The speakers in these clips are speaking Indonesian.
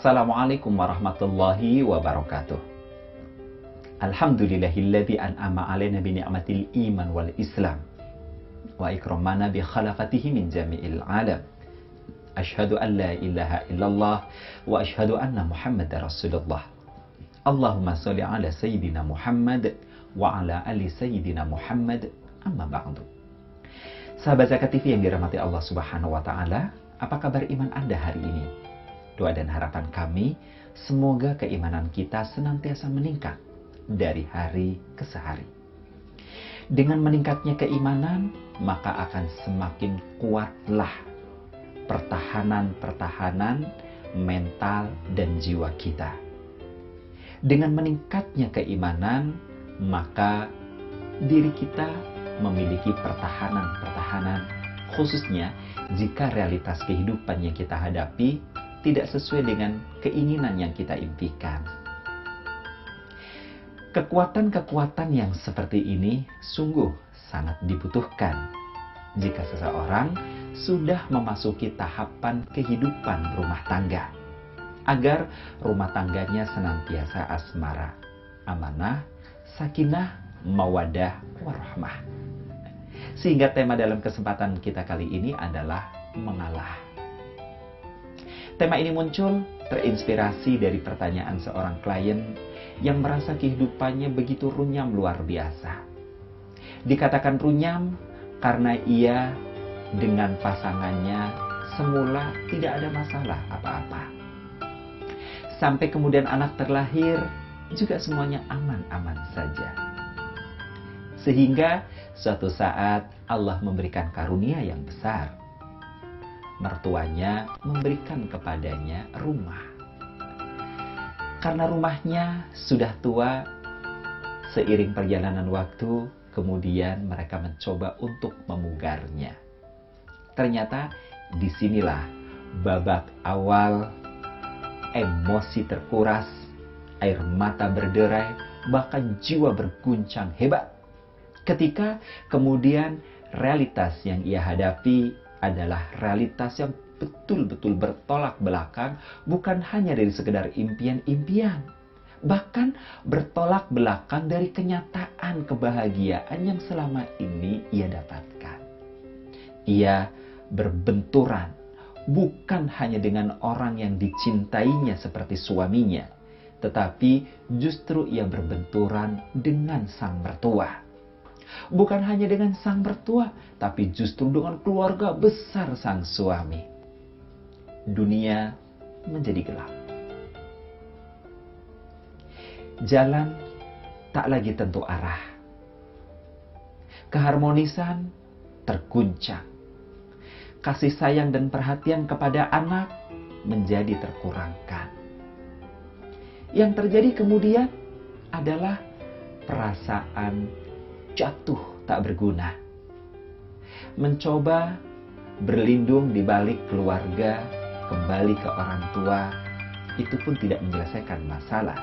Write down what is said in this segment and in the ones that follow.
Assalamualaikum warahmatullahi wabarakatuh. Alhamdulillahilladzi an'ama 'alaina bi ni'matil iman wal islam wa ikramana bi khalaqatihi min jami'il 'alam. Asyhadu an la ilaha illallah wa asyhadu anna Muhammadar Rasulullah. Allahumma shalli 'ala sayyidina Muhammad wa 'ala ali sayyidina Muhammad, amma ba'du. Sahabat Zakat TV yang dirahmati Allah Subhanahu wa taala, apa kabar iman Anda hari ini? Doa dan harapan kami, semoga keimanan kita senantiasa meningkat dari hari ke hari. Dengan meningkatnya keimanan, maka akan semakin kuatlah pertahanan mental dan jiwa kita. Dengan meningkatnya keimanan, maka diri kita memiliki pertahanan, khususnya jika realitas kehidupan yang kita hadapi tidak sesuai dengan keinginan yang kita impikan. Kekuatan-kekuatan yang seperti ini sungguh sangat dibutuhkan jika seseorang sudah memasuki tahapan kehidupan rumah tangga, agar rumah tangganya senantiasa asmara, amanah, sakinah, mawaddah, warahmah. Sehingga tema dalam kesempatan kita kali ini adalah mengalah. Tema ini muncul terinspirasi dari pertanyaan seorang klien yang merasa kehidupannya begitu runyam luar biasa. Dikatakan runyam karena ia dengan pasangannya semula tidak ada masalah apa-apa. Sampai kemudian anak terlahir juga semuanya aman-aman saja. Sehingga suatu saat Allah memberikan karunia yang besar. Mertuanya memberikan kepadanya rumah. Karena rumahnya sudah tua, seiring perjalanan waktu, kemudian mereka mencoba untuk memugarnya. Ternyata disinilah babak awal emosi terkuras, air mata berderai, bahkan jiwa berguncang hebat. Ketika kemudian realitas yang ia hadapi adalah realitas yang betul-betul bertolak belakang, bukan hanya dari sekedar impian-impian, bahkan bertolak belakang dari kenyataan kebahagiaan yang selama ini ia dapatkan. Ia berbenturan bukan hanya dengan orang yang dicintainya seperti suaminya, tetapi justru ia berbenturan dengan sang mertua. Bukan hanya dengan sang mertua, tapi justru dengan keluarga besar sang suami. Dunia menjadi gelap. Jalan tak lagi tentu arah. Keharmonisan terguncang. Kasih sayang dan perhatian kepada anak menjadi terkurangkan. Yang terjadi kemudian adalah perasaan jatuh tak berguna. Mencoba berlindung di balik keluarga, kembali ke orang tua, itu pun tidak menyelesaikan masalah.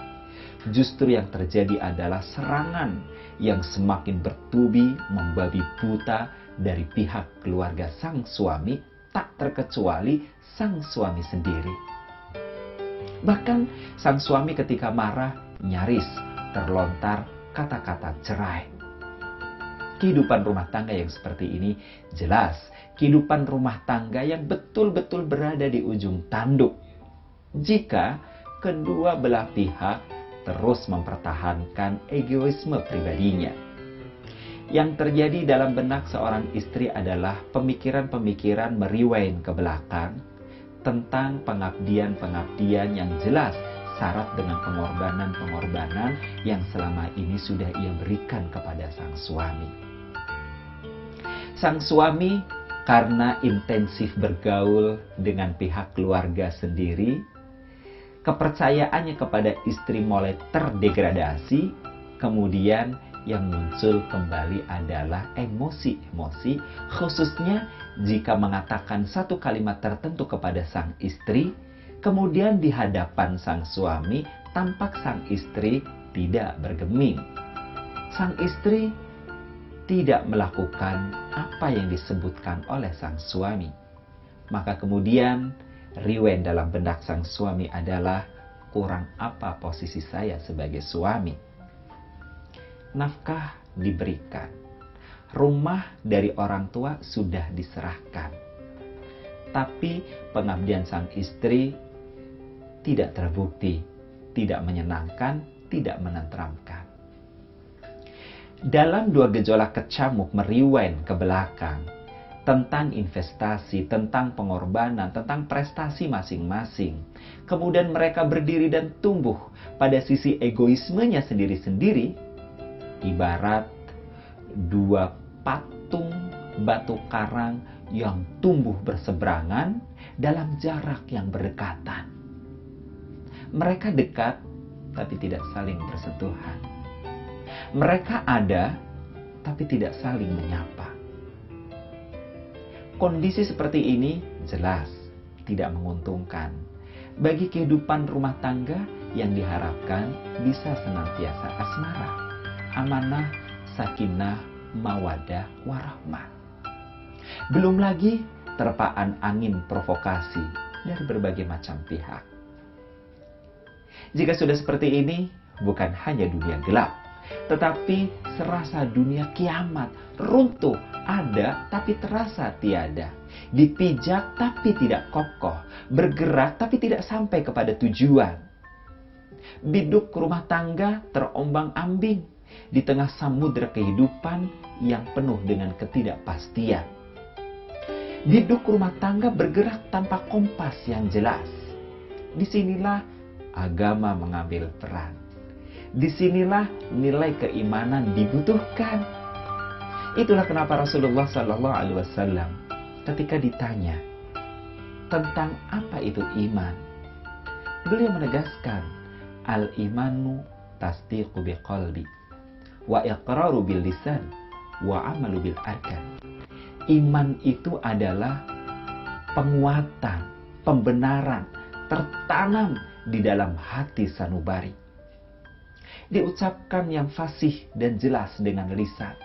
Justru yang terjadi adalah serangan yang semakin bertubi membabi buta dari pihak keluarga sang suami, tak terkecuali sang suami sendiri. Bahkan sang suami ketika marah nyaris terlontar kata-kata cerai. Kehidupan rumah tangga yang seperti ini jelas kehidupan rumah tangga yang betul-betul berada di ujung tanduk jika kedua belah pihak terus mempertahankan egoisme pribadinya. Yang terjadi dalam benak seorang istri adalah pemikiran-pemikiran merewind ke belakang tentang pengabdian-pengabdian yang jelas syarat dengan pengorbanan-pengorbanan yang selama ini sudah ia berikan kepada sang suami. Sang suami karena intensif bergaul dengan pihak keluarga sendiri, kepercayaannya kepada istri mulai terdegradasi, kemudian yang muncul kembali adalah emosi-emosi, khususnya jika mengatakan satu kalimat tertentu kepada sang istri, kemudian di hadapan sang suami tampak sang istri tidak bergeming. Sang istri tidak melakukan apa yang disebutkan oleh sang suami. Maka kemudian Rewind dalam benak sang suami adalah, kurang apa posisi saya sebagai suami? Nafkah diberikan, rumah dari orang tua sudah diserahkan, tapi pengabdian sang istri tidak terbukti, tidak menyenangkan, tidak menenteramkan. Dalam dua gejolak kecamuk merewind ke belakang tentang investasi, tentang pengorbanan, tentang prestasi masing-masing, kemudian mereka berdiri dan tumbuh pada sisi egoismenya sendiri-sendiri, ibarat dua patung batu karang yang tumbuh berseberangan dalam jarak yang berdekatan. Mereka dekat, tapi tidak saling bersentuhan. Mereka ada, tapi tidak saling menyapa. Kondisi seperti ini jelas tidak menguntungkan bagi kehidupan rumah tangga yang diharapkan bisa senantiasa asmara, amanah, sakinah, mawadah, warahmah. Belum lagi terpaan angin provokasi dari berbagai macam pihak. Jika sudah seperti ini, bukan hanya dunia gelap, tetapi serasa dunia kiamat, runtuh, ada tapi terasa tiada, dipijak tapi tidak kokoh, bergerak tapi tidak sampai kepada tujuan. Biduk rumah tangga terombang-ambing di tengah samudera kehidupan yang penuh dengan ketidakpastian. Biduk rumah tangga bergerak tanpa kompas yang jelas. Disinilah agama mengambil peran. Disinilah nilai keimanan dibutuhkan. Itulah kenapa Rasulullah SAW ketika ditanya tentang apa itu iman, beliau menegaskan, al-imanu tasdiqu biqalbi wa iqraru bil lisan wa amalu bil arkan. Iman itu adalah penguatan, pembenaran tertanam di dalam hati sanubari. Diucapkan yang fasih dan jelas dengan lisan.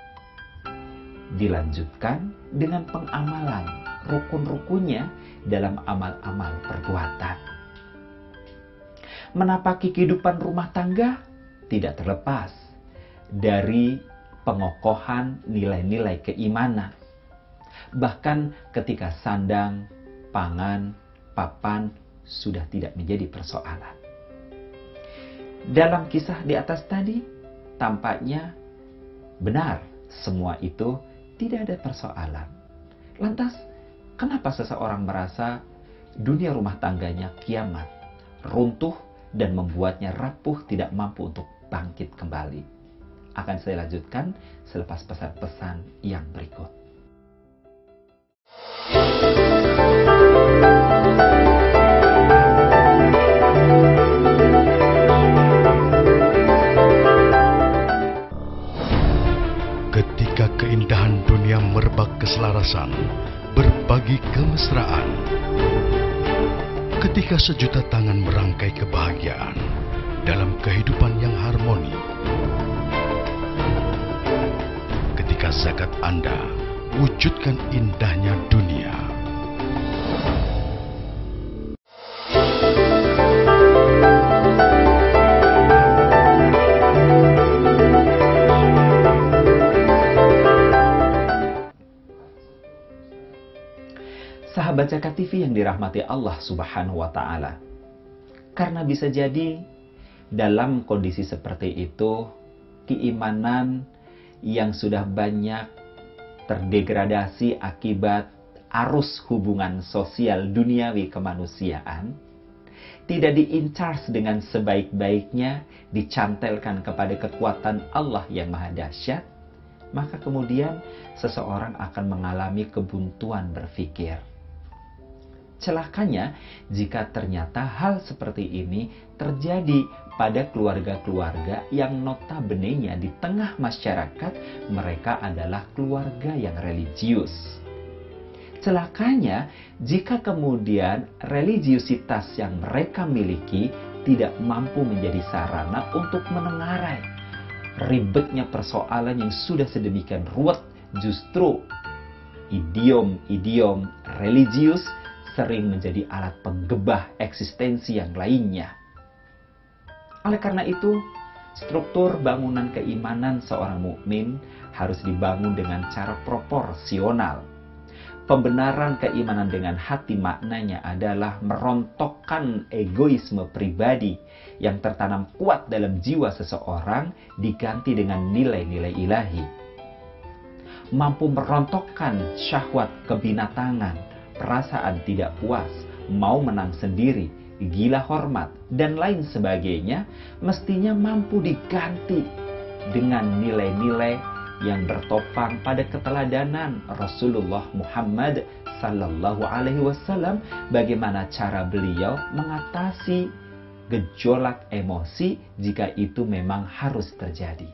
Dilanjutkan dengan pengamalan rukun-rukunnya dalam amal-amal perbuatan. Menapaki kehidupan rumah tangga tidak terlepas dari pengokohan nilai-nilai keimanan. Bahkan ketika sandang, pangan, papan sudah tidak menjadi persoalan. Dalam kisah di atas tadi, tampaknya benar semua itu tidak ada persoalan. Lantas, kenapa seseorang merasa dunia rumah tangganya kiamat, runtuh, dan membuatnya rapuh tidak mampu untuk bangkit kembali? Akan saya lanjutkan selepas pesan-pesan yang berikut. Ketika keindahan dunia merebak keselarasan, berbagi kemesraan. Ketika sejuta tangan merangkai kebahagiaan dalam kehidupan yang harmoni. Ketika zakat Anda wujudkan indahnya dunia. Sahabat Zakat TV yang dirahmati Allah Subhanahu wa Ta'ala, karena bisa jadi dalam kondisi seperti itu, keimanan yang sudah banyak terdegradasi akibat arus hubungan sosial duniawi kemanusiaan, tidak di-in-charge dengan sebaik-baiknya, dicantelkan kepada kekuatan Allah yang maha dahsyat, maka kemudian seseorang akan mengalami kebuntuan berpikir. Celakanya jika ternyata hal seperti ini terjadi pada keluarga-keluarga yang notabene-nya di tengah masyarakat mereka adalah keluarga yang religius. Celakanya jika kemudian religiusitas yang mereka miliki tidak mampu menjadi sarana untuk menengarai ribetnya persoalan yang sudah sedemikian ruwet. Justru idiom-idiom religius sering menjadi alat penggebah eksistensi yang lainnya. Oleh karena itu, struktur bangunan keimanan seorang mukmin harus dibangun dengan cara proporsional. Pembenaran keimanan dengan hati maknanya adalah merontokkan egoisme pribadi yang tertanam kuat dalam jiwa seseorang diganti dengan nilai-nilai ilahi. Mampu merontokkan syahwat kebinatangan, perasaan tidak puas, mau menang sendiri, gila hormat, dan lain sebagainya, mestinya mampu diganti dengan nilai-nilai yang bertopang pada keteladanan Rasulullah Muhammad sallallahu alaihi wasallam, bagaimana cara beliau mengatasi gejolak emosi jika itu memang harus terjadi.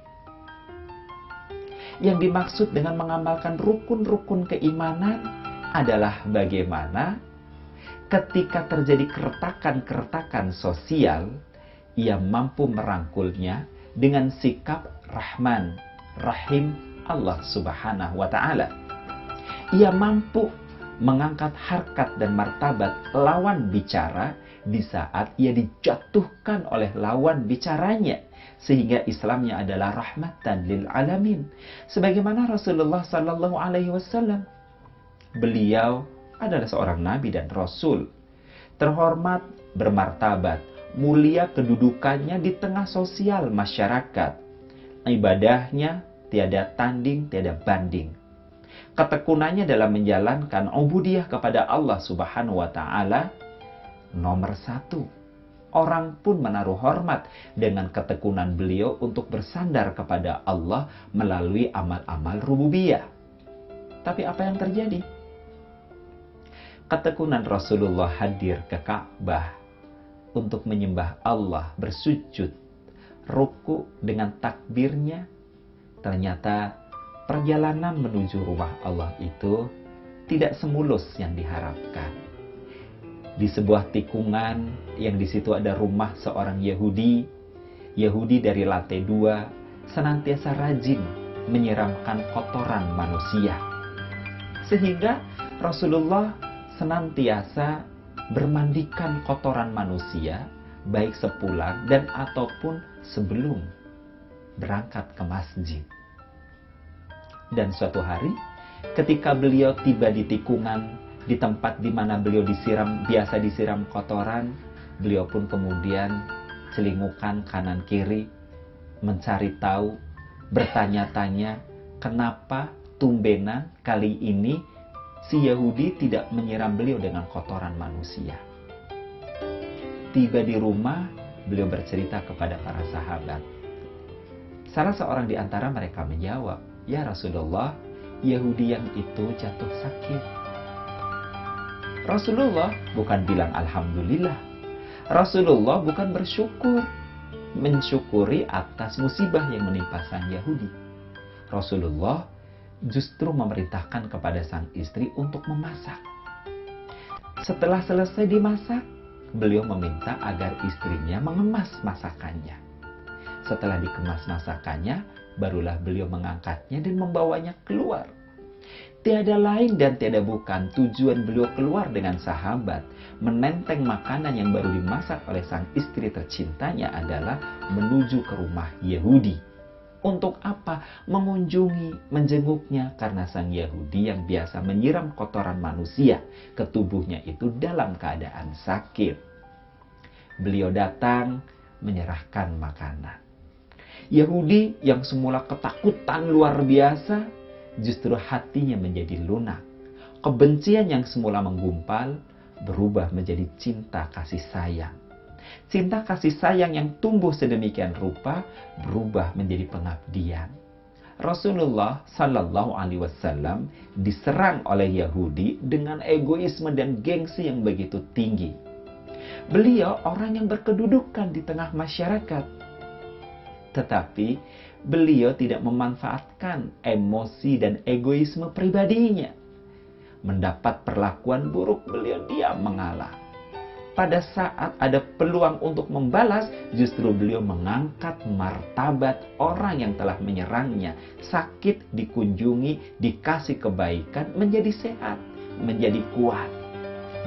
Yang dimaksud dengan mengamalkan rukun-rukun keimanan adalah bagaimana ketika terjadi keretakan-keretakan sosial, ia mampu merangkulnya dengan sikap Rahman, Rahim Allah Subhanahu wa Ta'ala. Ia mampu mengangkat harkat dan martabat lawan bicara di saat ia dijatuhkan oleh lawan bicaranya, sehingga Islamnya adalah rahmatan lil alamin. Sebagaimana Rasulullah sallallahu alaihi wasallam, beliau adalah seorang nabi dan rasul, terhormat, bermartabat, mulia kedudukannya di tengah sosial masyarakat. Ibadahnya tiada tanding, tiada banding. Ketekunannya dalam menjalankan ubudiyah kepada Allah Subhanahu wa Ta'ala nomor 1. Orang pun menaruh hormat dengan ketekunan beliau untuk bersandar kepada Allah melalui amal-amal rububiyah. Tapi apa yang terjadi? Ketekunan Rasulullah hadir ke Ka'bah untuk menyembah Allah, bersujud, ruku dengan takbirnya. Ternyata perjalanan menuju rumah Allah itu tidak semulus yang diharapkan. Di sebuah tikungan yang di situ ada rumah seorang Yahudi dari lantai 2 senantiasa rajin menyiramkan kotoran manusia. Sehingga Rasulullah senantiasa bermandikan kotoran manusia baik sepulang dan ataupun sebelum berangkat ke masjid. Dan suatu hari ketika beliau tiba di tikungan, di tempat di mana beliau biasa disiram kotoran, beliau pun kemudian celingukan kanan kiri, mencari tahu, bertanya-tanya kenapa tumbenan kali ini si Yahudi tidak menyiram beliau dengan kotoran manusia. Tiba di rumah, beliau bercerita kepada para sahabat. Salah seorang di antara mereka menjawab, "Ya Rasulullah, Yahudi yang itu jatuh sakit." Rasulullah bukan bilang alhamdulillah. Rasulullah bukan bersyukur, mensyukuri atas musibah yang menimpa sang Yahudi. Rasulullah justru memerintahkan kepada sang istri untuk memasak. Setelah selesai dimasak, beliau meminta agar istrinya mengemas masakannya. Setelah dikemas masakannya, barulah beliau mengangkatnya dan membawanya keluar. Tiada lain dan tiada bukan tujuan beliau keluar dengan sahabat, menenteng makanan yang baru dimasak oleh sang istri tercintanya adalah menuju ke rumah Yahudi. Untuk apa? Mengunjungi, menjenguknya, karena sang Yahudi yang biasa menyiram kotoran manusia ke tubuhnya itu dalam keadaan sakit. Beliau datang menyerahkan makanan. Yahudi yang semula ketakutan luar biasa, justru hatinya menjadi lunak. Kebencian yang semula menggumpal berubah menjadi cinta kasih sayang. Cinta kasih sayang yang tumbuh sedemikian rupa berubah menjadi pengabdian. Rasulullah Sallallahu Alaihi Wasallam diserang oleh Yahudi dengan egoisme dan gengsi yang begitu tinggi. Beliau orang yang berkedudukan di tengah masyarakat, tetapi beliau tidak memanfaatkan emosi dan egoisme pribadinya. Mendapat perlakuan buruk, beliau diam mengalah. Pada saat ada peluang untuk membalas, justru beliau mengangkat martabat orang yang telah menyerangnya. Sakit dikunjungi, dikasih kebaikan, menjadi sehat, menjadi kuat.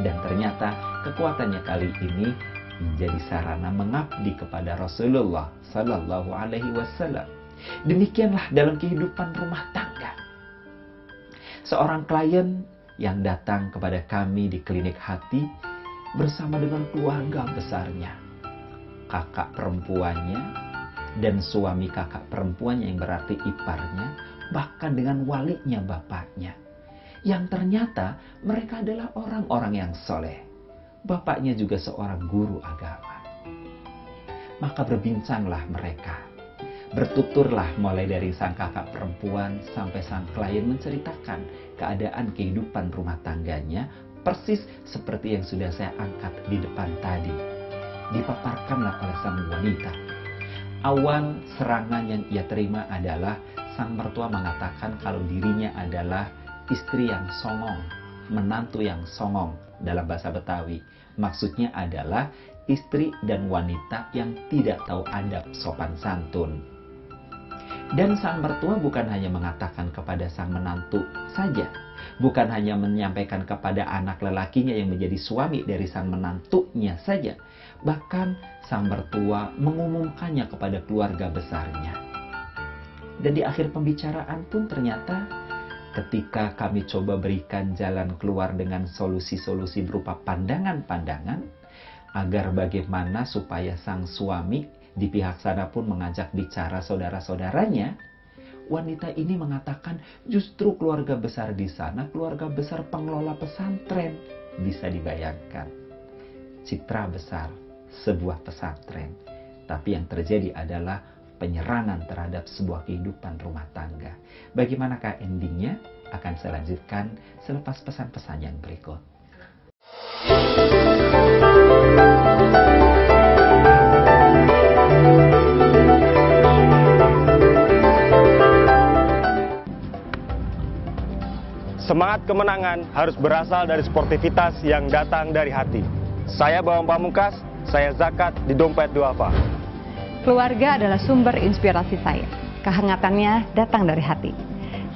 Dan ternyata kekuatannya kali ini menjadi sarana mengabdi kepada Rasulullah Sallallahu Alaihi Wasallam. Demikianlah dalam kehidupan rumah tangga. Seorang klien yang datang kepada kami di klinik hati bersama dengan keluarga besarnya, kakak perempuannya dan suami kakak perempuannya yang berarti iparnya, bahkan dengan walinya bapaknya, yang ternyata mereka adalah orang-orang yang soleh. Bapaknya juga seorang guru agama. Maka berbincanglah mereka, bertuturlah mulai dari sang kakak perempuan sampai sang klien menceritakan keadaan kehidupan rumah tangganya persis seperti yang sudah saya angkat di depan tadi. Dipaparkanlah oleh sang wanita. Awal serangan yang ia terima adalah sang mertua mengatakan kalau dirinya adalah istri yang songong, menantu yang songong dalam bahasa Betawi. Maksudnya adalah istri dan wanita yang tidak tahu adab sopan santun. Dan sang mertua bukan hanya mengatakan kepada sang menantu saja, bukan hanya menyampaikan kepada anak lelakinya yang menjadi suami dari sang menantunya saja, bahkan sang mertua mengumumkannya kepada keluarga besarnya. Dan di akhir pembicaraan pun ternyata ketika kami coba berikan jalan keluar dengan solusi-solusi berupa pandangan-pandangan, agar bagaimana supaya sang suami di pihak sana pun mengajak bicara saudara-saudaranya, wanita ini mengatakan justru keluarga besar di sana, keluarga besar pengelola pesantren. Bisa dibayangkan, citra besar sebuah pesantren. Tapi yang terjadi adalah penyerangan terhadap sebuah kehidupan rumah tangga. Bagaimanakah endingnya? Akan saya lanjutkan selepas pesan-pesan yang berikut. Semangat kemenangan harus berasal dari sportivitas yang datang dari hati. Saya Bawang Pamungkas, saya zakat di Dompet Duafa. Keluarga adalah sumber inspirasi saya. Kehangatannya datang dari hati.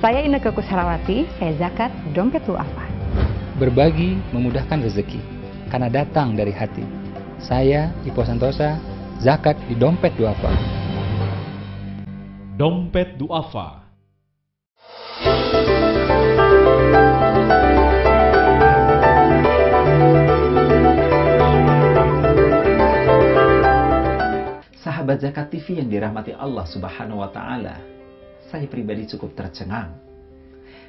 Saya Inneke Koesherawati, saya zakat di Dompet Duafa. Berbagi memudahkan rezeki, karena datang dari hati. Saya Ipo Santosa, zakat di Dompet Duafa. Dompet Duafa. Sahabat Zakat TV yang dirahmati Allah Subhanahu wa Ta'ala, saya pribadi cukup tercengang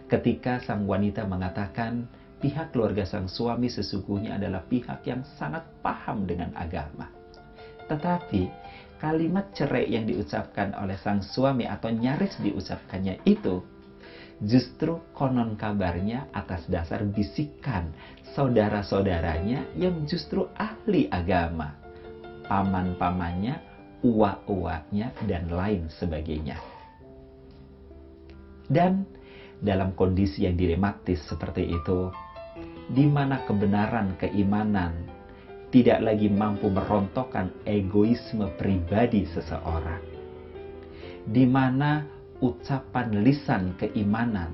ketika sang wanita mengatakan pihak keluarga sang suami sesungguhnya adalah pihak yang sangat paham dengan agama. Tetapi kalimat cerai yang diucapkan oleh sang suami atau nyaris diucapkannya itu justru konon kabarnya atas dasar bisikan saudara-saudaranya yang justru ahli agama, paman-pamannya, uwa-uwanya, dan lain sebagainya. Dan dalam kondisi yang dilematis seperti itu, di mana kebenaran keimanan tidak lagi mampu merontokkan egoisme pribadi seseorang, di mana ucapan lisan keimanan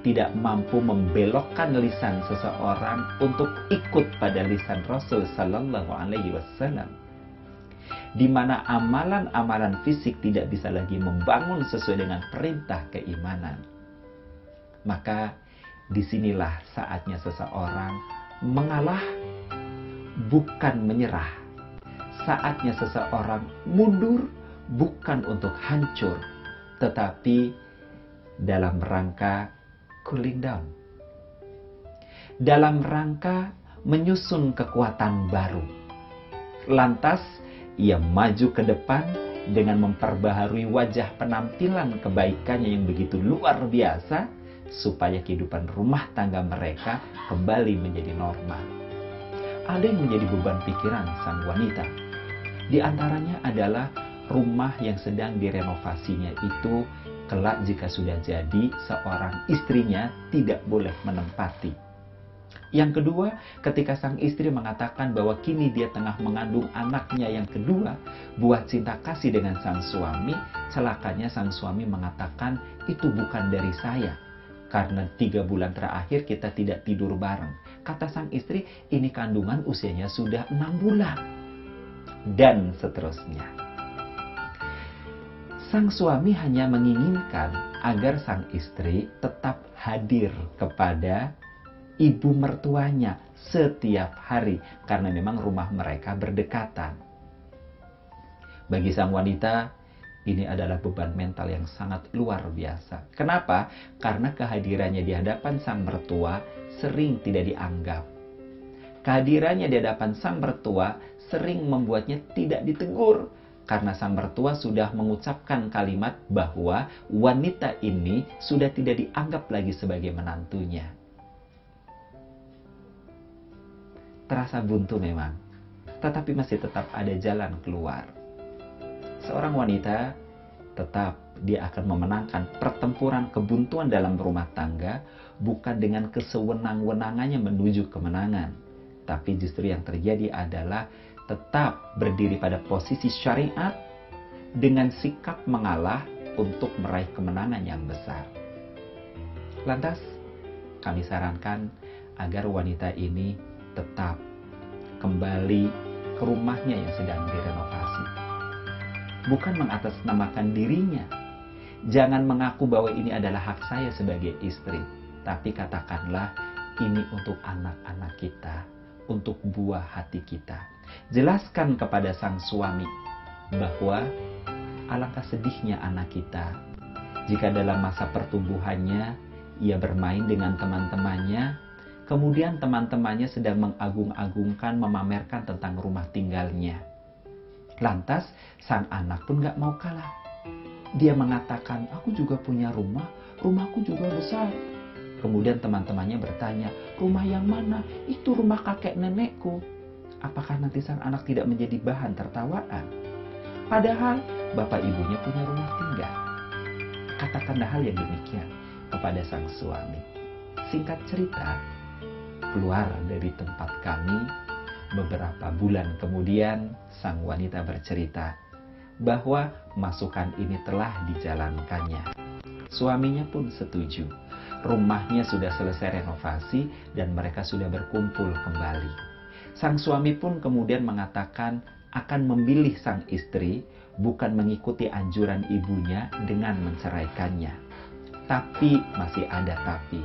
tidak mampu membelokkan lisan seseorang untuk ikut pada lisan Rasul Sallallahu Alaihi Wasallam, di mana amalan-amalan fisik tidak bisa lagi membangun sesuai dengan perintah keimanan. Maka disinilah saatnya seseorang mengalah, bukan menyerah. Saatnya seseorang mundur, bukan untuk hancur, tetapi dalam rangka cooling down, dalam rangka menyusun kekuatan baru. Lantas ia maju ke depan dengan memperbaharui wajah penampilan kebaikannya yang begitu luar biasa, supaya kehidupan rumah tangga mereka kembali menjadi normal. Ada yang menjadi beban pikiran sang wanita. Di antaranya adalah rumah yang sedang direnovasinya itu kelak jika sudah jadi, seorang istrinya tidak boleh menempati. Yang kedua, ketika sang istri mengatakan bahwa kini dia tengah mengandung anaknya yang kedua, buah cinta kasih dengan sang suami, celakanya sang suami mengatakan itu bukan dari saya. karena 3 bulan terakhir kita tidak tidur bareng. Kata sang istri, ini kandungan usianya sudah 6 bulan. Dan seterusnya. Sang suami hanya menginginkan agar sang istri tetap hadir kepada ibu mertuanya setiap hari, karena memang rumah mereka berdekatan. Bagi sang wanita, ini adalah beban mental yang sangat luar biasa. Kenapa? Karena kehadirannya di hadapan sang mertua sering tidak dianggap. Kehadirannya di hadapan sang mertua sering membuatnya tidak ditegur. Karena sang mertua sudah mengucapkan kalimat bahwa wanita ini sudah tidak dianggap lagi sebagai menantunya. Terasa buntu memang, tetapi masih tetap ada jalan keluar. Seorang wanita tetap dia akan memenangkan pertempuran kebuntuan dalam rumah tangga bukan dengan kesewenang-wenangannya menuju kemenangan, tapi justru yang terjadi adalah tetap berdiri pada posisi syariat dengan sikap mengalah untuk meraih kemenangan yang besar. Lantas, kami sarankan agar wanita ini tetap kembali ke rumahnya yang sedang direnovasi. Bukan mengatasnamakan dirinya. Jangan mengaku bahwa ini adalah hak saya sebagai istri. Tapi katakanlah ini untuk anak-anak kita, untuk buah hati kita. Jelaskan kepada sang suami bahwa alangkah sedihnya anak kita jika dalam masa pertumbuhannya ia bermain dengan teman-temannya, kemudian teman-temannya sedang mengagung-agungkan, memamerkan tentang rumah tinggalnya. Lantas sang anak pun gak mau kalah. Dia mengatakan, aku juga punya rumah, rumahku juga besar. Kemudian teman-temannya bertanya, rumah yang mana? Itu rumah kakek nenekku. Apakah nanti sang anak tidak menjadi bahan tertawaan? Padahal bapak ibunya punya rumah tinggal. Katakanlah hal yang demikian kepada sang suami. Singkat cerita, keluar dari tempat kami, beberapa bulan kemudian sang wanita bercerita bahwa masukan ini telah dijalankannya. Suaminya pun setuju. Rumahnya sudah selesai renovasi dan mereka sudah berkumpul kembali. Sang suami pun kemudian mengatakan akan memilih sang istri bukan mengikuti anjuran ibunya dengan menceraikannya. Tapi masih ada tapi.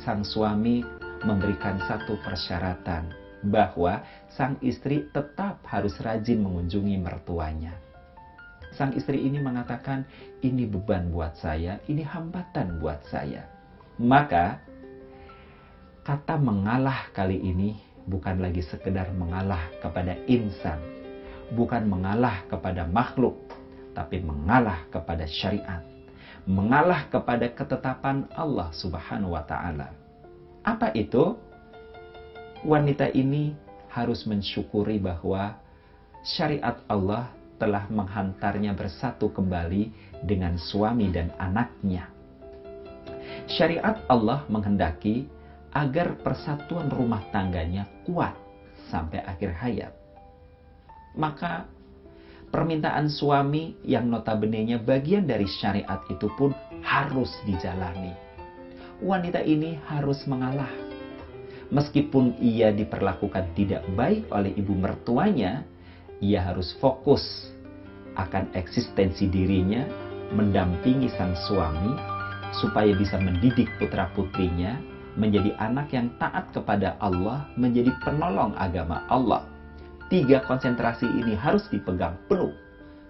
Sang suami memberikan satu persyaratan bahwa sang istri tetap harus rajin mengunjungi mertuanya. Sang istri ini mengatakan, ini beban buat saya, ini hambatan buat saya. Maka, kata mengalah kali ini bukan lagi sekedar mengalah kepada insan, bukan mengalah kepada makhluk, tapi mengalah kepada syariat, mengalah kepada ketetapan Allah Subhanahu wa Ta'ala. Apa itu? Wanita ini harus mensyukuri bahwa syariat Allah telah menghantarnya bersatu kembali dengan suami dan anaknya. Syariat Allah menghendaki agar persatuan rumah tangganya kuat sampai akhir hayat. Maka permintaan suami yang notabene-nya bagian dari syariat itu pun harus dijalani. Wanita ini harus mengalah. Meskipun ia diperlakukan tidak baik oleh ibu mertuanya, ia harus fokus akan eksistensi dirinya, mendampingi sang suami, supaya bisa mendidik putra-putrinya menjadi anak yang taat kepada Allah, menjadi penolong agama Allah. 3 konsentrasi ini harus dipegang penuh.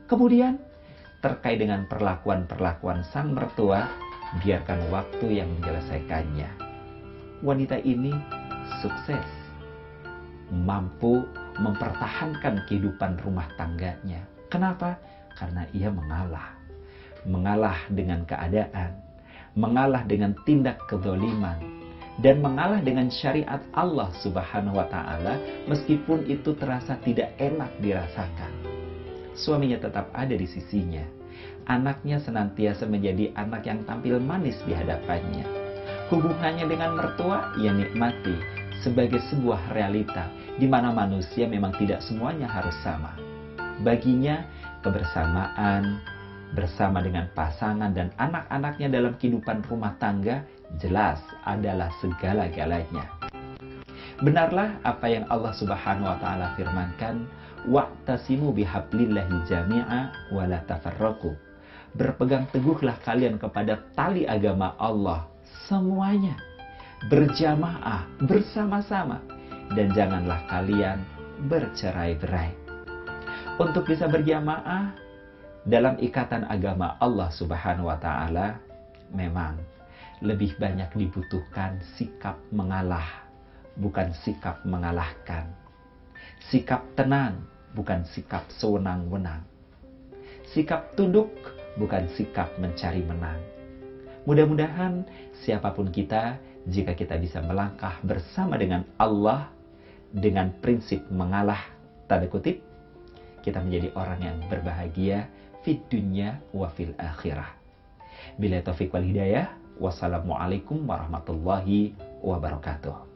Kemudian, terkait dengan perlakuan-perlakuan sang mertua, biarkan waktu yang menyelesaikannya. Wanita ini sukses, mampu mempertahankan kehidupan rumah tangganya. Kenapa? Karena ia mengalah. Mengalah dengan keadaan, mengalah dengan tindak kezaliman, dan mengalah dengan syariat Allah Subhanahu wa Ta'ala, meskipun itu terasa tidak enak dirasakan. Suaminya tetap ada di sisinya. Anaknya senantiasa menjadi anak yang tampil manis di hadapannya. Hubungannya dengan mertua ia nikmati sebagai sebuah realita di mana manusia memang tidak semuanya harus sama. Baginya kebersamaan, bersama dengan pasangan dan anak-anaknya dalam kehidupan rumah tangga jelas adalah segala-galanya. Benarlah apa yang Allah Subhanahu wa taala firmankan, wa'tasimu bihablillahi jami'a wa la tafarraqu. Berpegang teguhlah kalian kepada tali agama Allah semuanya, berjamaah, bersama-sama, dan janganlah kalian bercerai-berai. Untuk bisa berjamaah dalam ikatan agama Allah Subhanahu wa taala, memang lebih banyak dibutuhkan sikap mengalah, bukan sikap mengalahkan. Sikap tenang, bukan sikap sewenang-wenang. Sikap tunduk, bukan sikap mencari menang. Mudah-mudahan siapapun kita, jika kita bisa melangkah bersama dengan Allah dengan prinsip mengalah, tanda kutip, kita menjadi orang yang berbahagia fid dunya wa fil akhirah. Bila taufiq wal hidayah, wassalamualaikum warahmatullahi wabarakatuh.